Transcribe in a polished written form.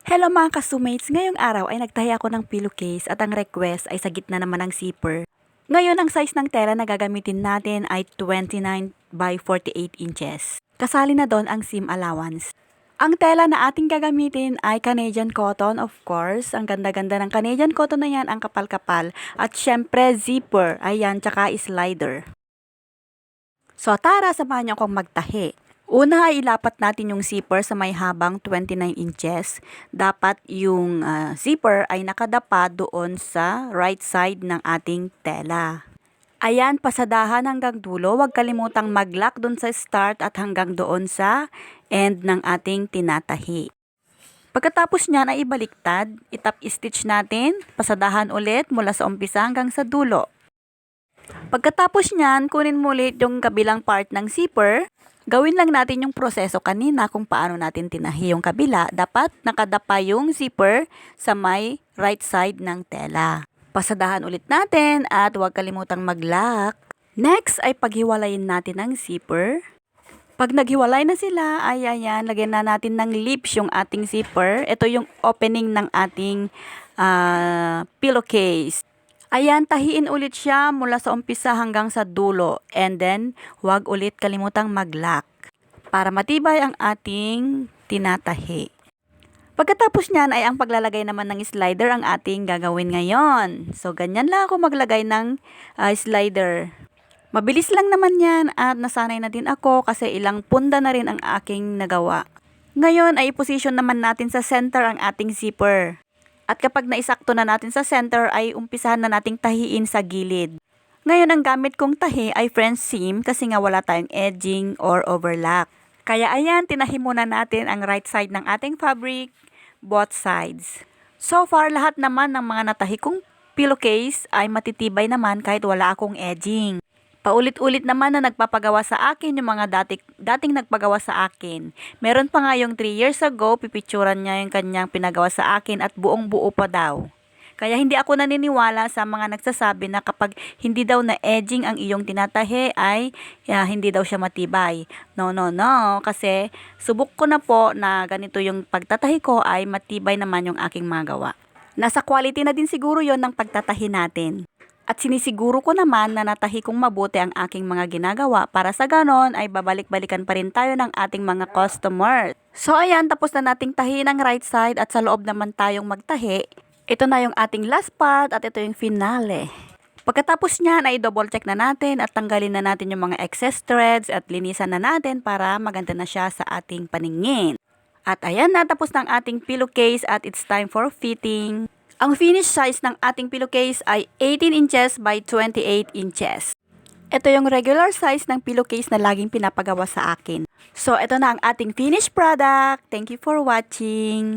Hello mga kasumates! Ngayong araw ay nagtahi ako ng pillowcase at ang request ay sa gitna naman ng zipper. Ngayon ang size ng tela na gagamitin natin ay 29 by 48 inches. Kasali na doon ang seam allowance. Ang tela na ating gagamitin ay Canadian cotton, of course. Ang ganda-ganda ng Canadian cotton na yan, ang kapal-kapal. At syempre zipper, ayan, tsaka slider. So tara, samahan niyo akong magtahi. Una ay ilapat natin yung zipper sa may habang 29 inches. Dapat yung zipper ay nakadapa doon sa right side ng ating tela. Ayan, pasadahan hanggang dulo. Huwag kalimutang mag-lock doon sa start at hanggang doon sa end ng ating tinatahi. Pagkatapos niyan ay ibaliktad, itap stitch natin, pasadahan ulit mula sa umpisa hanggang sa dulo. Pagkatapos niyan, kunin mo ulit yung kabilang part ng zipper. Gawin lang natin yung proseso kanina kung paano natin tinahi yung kabila. Dapat nakadapa yung zipper sa may right side ng tela. Pasadahan ulit natin at huwag kalimutang mag-lock. Next ay paghiwalayin natin ang zipper. Pag naghiwalay na sila, ay ayan, lagyan na natin ng lips yung ating zipper. Ito yung opening ng ating pillowcase. Ayan, tahiin ulit siya mula sa umpisa hanggang sa dulo. And then, huwag ulit kalimutang mag-lock para matibay ang ating tinatahi. Pagkatapos niyan ay ang paglalagay naman ng slider ang ating gagawin ngayon. So, ganyan lang ako maglagay ng slider. Mabilis lang naman yan at nasanay na din ako kasi ilang punda na rin ang aking nagawa. Ngayon ay position naman natin sa center ang ating zipper. At kapag naisakto na natin sa center ay umpisahan na nating tahiin sa gilid. Ngayon ang gamit kong tahi ay French seam kasi nga wala tayong edging or overlap. Kaya ayan, tinahi muna natin ang right side ng ating fabric, both sides. So far, lahat naman ng mga natahi kong pillowcase ay matitibay naman kahit wala akong edging. Paulit-ulit naman na nagpapagawa sa akin yung mga dating nagpagawa sa akin. Meron pa nga yung 3 years ago, pipicturan niya yung kanyang pinagawa sa akin at buong buo pa daw. Kaya hindi ako naniniwala sa mga nagsasabi na kapag hindi daw na edging ang iyong tinatahi ay hindi daw siya matibay. No. Kasi subok ko na po na ganito yung pagtatahi ko ay matibay naman yung aking magawa. Nasa quality na din siguro yon ng pagtatahi natin. At sinisiguro ko naman na natahi kong mabuti ang aking mga ginagawa para sa ganon ay babalik-balikan pa rin tayo ng ating mga customers. So ayan, tapos na nating tahi ng right side at sa loob naman tayong magtahi. Ito na yung ating last part at ito yung finale. Pagkatapos niyan ay double check na natin at tanggalin na natin yung mga excess threads at linisan na natin para maganda na siya sa ating paningin. At ayan, natapos ng ating pillowcase at it's time for fitting. Ang finished size ng ating pillowcase ay 18 inches by 28 inches. Ito yung regular size ng pillowcase na laging pinapagawa sa akin. So, ito na ang ating finished product. Thank you for watching.